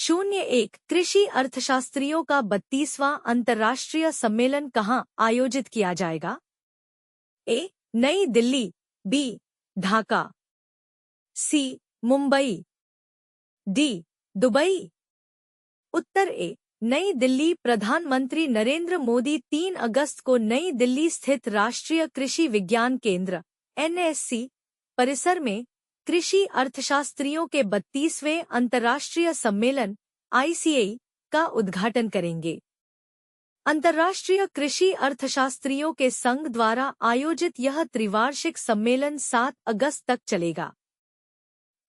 01 कृषि अर्थशास्त्रियों का 32वां अंतर्राष्ट्रीय सम्मेलन कहाँ आयोजित किया जाएगा? ए. नई दिल्ली, बी. ढाका, सी. मुंबई, डी. दुबई। उत्तर ए. नई दिल्ली। प्रधानमंत्री नरेंद्र मोदी 3 अगस्त को नई दिल्ली स्थित राष्ट्रीय कृषि विज्ञान केंद्र (NSC) परिसर में कृषि अर्थशास्त्रियों के 32वें अंतर्राष्ट्रीय सम्मेलन (ICA) का उद्घाटन करेंगे। अंतर्राष्ट्रीय कृषि अर्थशास्त्रियों के संघ द्वारा आयोजित यह त्रिवार्षिक सम्मेलन 7 अगस्त तक चलेगा।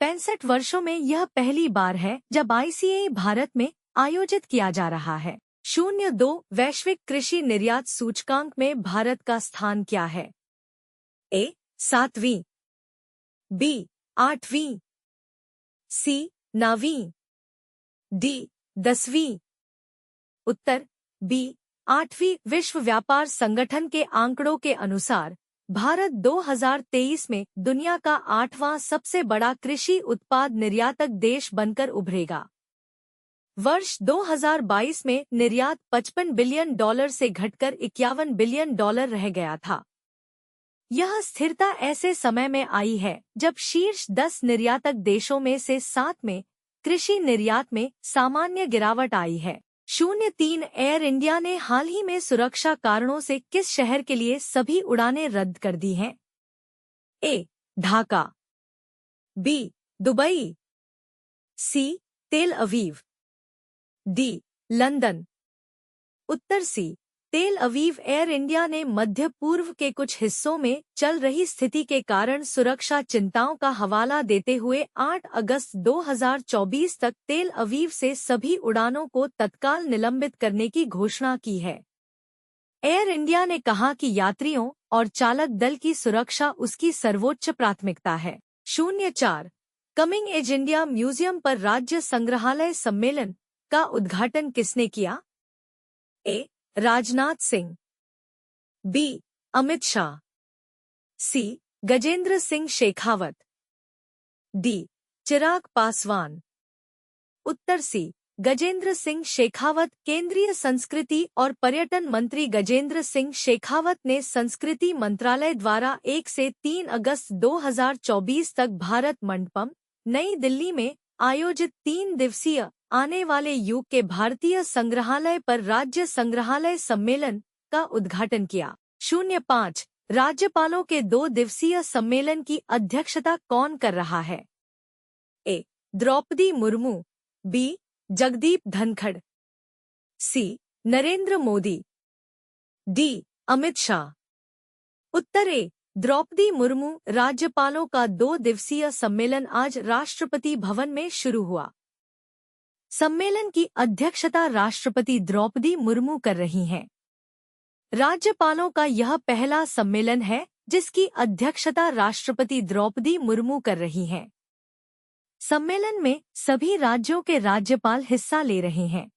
65 वर्षों में यह पहली बार है जब ICA भारत में आयोजित किया जा रहा है। 02 वैश्विक कृषि निर्यात सूचकांक में भारत का स्थान क्या है? ए. 7वीं, बी. 8वीं, सी. 9वीं, डी. 10वीं। उत्तर बी. 8वीं। विश्व व्यापार संगठन के आंकड़ों के अनुसार भारत 2023 में दुनिया का 8वां सबसे बड़ा कृषि उत्पाद निर्यातक देश बनकर उभरेगा। वर्ष 2022 में निर्यात $55 बिलियन से घटकर $51 बिलियन रह गया था। यह स्थिरता ऐसे समय में आई है जब शीर्ष 10 निर्यातक देशों में से 7 में कृषि निर्यात में सामान्य गिरावट आई है। 03 एयर इंडिया ने हाल ही में सुरक्षा कारणों से किस शहर के लिए सभी उड़ानें रद्द कर दी हैं? ए. ढाका, बी. दुबई, सी. तेल अवीव, डी. लंदन। उत्तर सी. तेल अवीव। एयर इंडिया ने मध्य पूर्व के कुछ हिस्सों में चल रही स्थिति के कारण सुरक्षा चिंताओं का हवाला देते हुए 8 अगस्त 2024 तक तेल अवीव से सभी उड़ानों को तत्काल निलंबित करने की घोषणा की है। एयर इंडिया ने कहा कि यात्रियों और चालक दल की सुरक्षा उसकी सर्वोच्च प्राथमिकता है। 04 कमिंग एज इंडिया म्यूजियम पर राज्य संग्रहालय सम्मेलन का उद्घाटन किसने किया? ए. राजनाथ सिंह, बी. अमित शाह, सी. गजेंद्र सिंह शेखावत, डी. चिराग पासवान। उत्तर सी. गजेंद्र सिंह शेखावत। केंद्रीय संस्कृति और पर्यटन मंत्री गजेंद्र सिंह शेखावत ने संस्कृति मंत्रालय द्वारा 1 से 3 अगस्त 2024 तक भारत मंडपम, नई दिल्ली में आयोजित 3 दिवसीय आने वाले युग के भारतीय संग्रहालय पर राज्य संग्रहालय सम्मेलन का उद्घाटन किया। 05 राज्यपालों के 2 दिवसीय सम्मेलन की अध्यक्षता कौन कर रहा है? ए. द्रौपदी मुर्मू, बी. जगदीप धनखड़, सी. नरेंद्र मोदी, डी. अमित शाह। उत्तर ए. द्रौपदी मुर्मू। राज्यपालों का 2 दिवसीय सम्मेलन आज राष्ट्रपति भवन में शुरू हुआ। सम्मेलन की अध्यक्षता राष्ट्रपति द्रौपदी मुर्मू कर रही हैं। राज्यपालों का यह पहला सम्मेलन है जिसकी अध्यक्षता राष्ट्रपति द्रौपदी मुर्मू कर रही हैं। सम्मेलन में सभी राज्यों के राज्यपाल हिस्सा ले रहे हैं।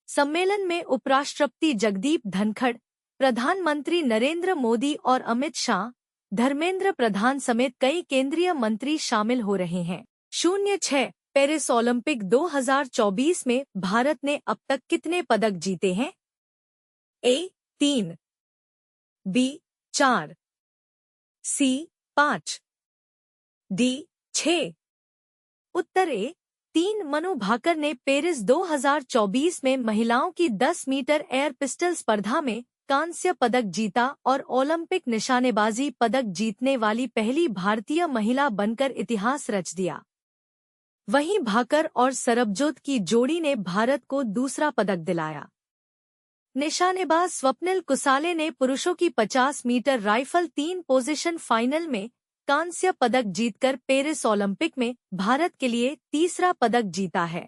सम्मेलन में उपराष्ट्रपति जगदीप धनखड़, प्रधानमंत्री नरेंद्र मोदी और अमित शाह, धर्मेंद्र प्रधान समेत कई केंद्रीय मंत्री शामिल हो रहे हैं। 06 पेरिस ओलंपिक 2024 में भारत ने अब तक कितने पदक जीते हैं? ए. 3, बी. 4, सी. 5, डी. 6। उत्तर ए. 3 मनु भाकर ने पेरिस 2024 में महिलाओं की 10 मीटर एयर पिस्टल स्पर्धा में कांस्य पदक जीता और ओलंपिक निशानेबाजी पदक जीतने वाली पहली भारतीय महिला बनकर इतिहास रच दिया। वहीं भाकर और सरबजोत की जोड़ी ने भारत को दूसरा पदक दिलाया। निशानेबाज स्वप्निल कुसाले ने पुरुषों की 50 मीटर राइफल 3 पोजीशन फाइनल में कांस्य पदक जीतकर पेरिस ओलंपिक में भारत के लिए तीसरा पदक जीता है।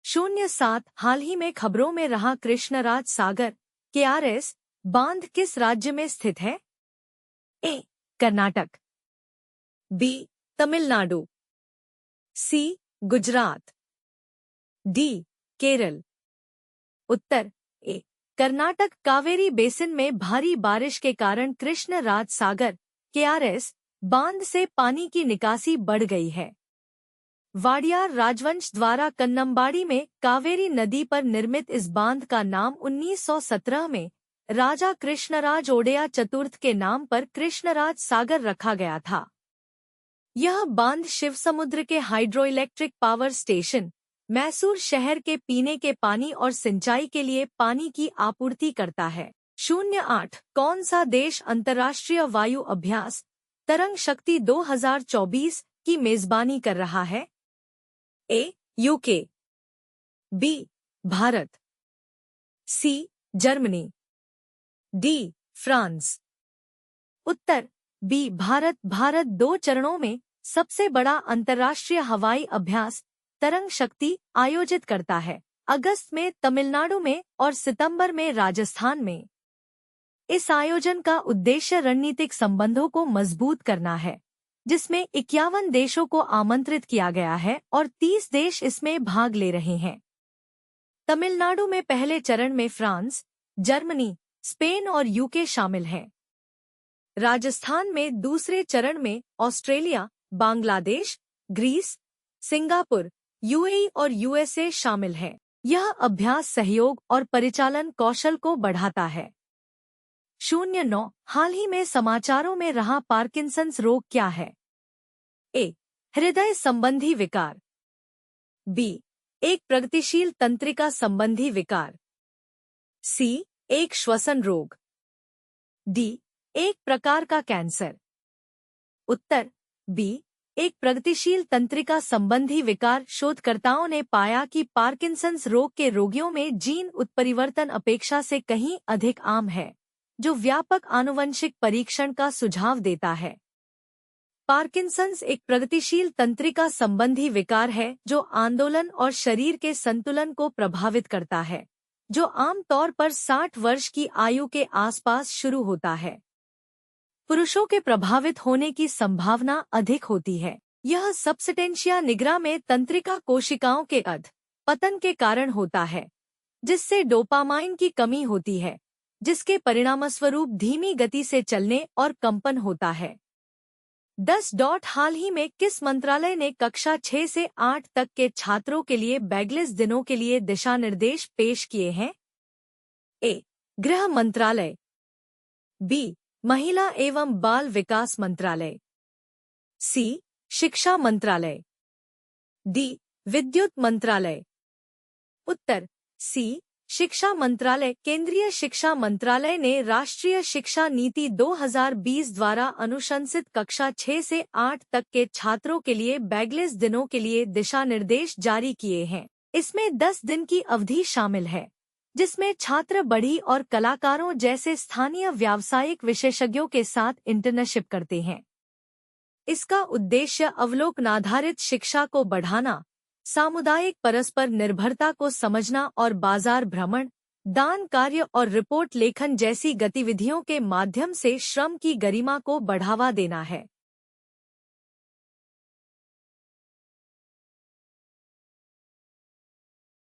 07 हाल ही में खबरों में रहा कृष्णराज सागर KRS बांध किस राज्य में स्थित है? ए. कर्नाटक, बी. तमिलनाडु, सी. गुजरात, डी. केरल। उत्तर ए. कर्नाटक। कावेरी बेसिन में भारी बारिश के कारण कृष्णराज सागर KRS बांध से पानी की निकासी बढ़ गई है। वाडियार राजवंश द्वारा कन्नम्बाड़ी में कावेरी नदी पर निर्मित इस बांध का नाम 1917 में राजा कृष्णराज ओडेया चतुर्थ के नाम पर कृष्णराज सागर रखा गया था। यह बांध शिवसमुद्र के हाइड्रोइलेक्ट्रिक पावर स्टेशन मैसूर शहर के पीने के पानी और सिंचाई के लिए पानी की आपूर्ति करता है। 08 कौन सा देश अंतर्राष्ट्रीय वायु अभ्यास तरंग शक्ति 2024 की मेजबानी कर रहा है? A. UK, B. Bharat, C. Germany, D. France. उत्तर बी. भारत। भारत 2 चरणों में सबसे बड़ा अंतर्राष्ट्रीय हवाई अभ्यास तरंग शक्ति आयोजित करता है, अगस्त में तमिलनाडु में और सितंबर में राजस्थान में। इस आयोजन का उद्देश्य रणनीतिक संबंधों को मजबूत करना है, जिसमें 51 देशों को आमंत्रित किया गया है और 30 देश इसमें भाग ले रहे हैं। तमिलनाडु में पहले चरण में फ्रांस, जर्मनी, स्पेन और यूके शामिल हैं। राजस्थान में दूसरे चरण में Australia, Bangladesh, Greece, Singapore, UAE और यूएसए शामिल हैं। यह अभ्यास सहयोग और परिचालन कौशल को बढ़ाता है। 09 हाल ही में समाचारों में रहा पार्किंसंस रोग क्या है? ए. हृदय संबंधी विकार, बी. एक प्रगतिशील तंत्रिका संबंधी विकार, सी. एक श्वसन रोग, डी. एक प्रकार का कैंसर। उत्तर बी. एक प्रगतिशील तंत्रिका संबंधी विकार। शोधकर्ताओं ने पाया कि पार्किंसंस रोग के रोगियों में जीन उत्परिवर्तन अपेक्षा से कहीं अधिक आम है, जो व्यापक आनुवंशिक परीक्षण का सुझाव देता है। पार्किंसंस एक प्रगतिशील तंत्रिका संबंधी विकार है जो आंदोलन और शरीर के संतुलन को प्रभावित करता है, जो आमतौर पर 60 वर्ष की आयु के आसपास शुरू होता है। पुरुषों के प्रभावित होने की संभावना अधिक होती है। यह सबस्टेंशिया निग्रा में तंत्रिका कोशिकाओं के पतन के कारण होता है, जिससे डोपामाइन की कमी होती है, जिसके परिणामस्वरूप धीमी गति से चलने और कंपन होता है। 10. हाल ही में किस मंत्रालय ने कक्षा 6 से 8 तक के छात्रों के लिए बैगलेस दिनों के लिए दिशा निर्देश पेश किए हैं? ए. गृह मंत्रालय, बी. महिला एवं बाल विकास मंत्रालय, सी. शिक्षा मंत्रालय, डी. विद्युत मंत्रालय। उत्तर सी. शिक्षा मंत्रालय। केंद्रीय शिक्षा मंत्रालय ने राष्ट्रीय शिक्षा नीति 2020 द्वारा अनुशंसित कक्षा 6 से 8 तक के छात्रों के लिए बैगलेस दिनों के लिए दिशा निर्देश जारी किए हैं। इसमें 10 दिन की अवधि शामिल है, जिसमें छात्र बढ़ी और कलाकारों जैसे स्थानीय व्यावसायिक विशेषज्ञों के साथ इंटर्नशिप करते हैं। इसका उद्देश्य अवलोकनाधारित शिक्षा को बढ़ाना, सामुदायिक परस्पर निर्भरता को समझना और बाजार भ्रमण, दान कार्य और रिपोर्ट लेखन जैसी गतिविधियों के माध्यम से श्रम की गरिमा को बढ़ावा देना है।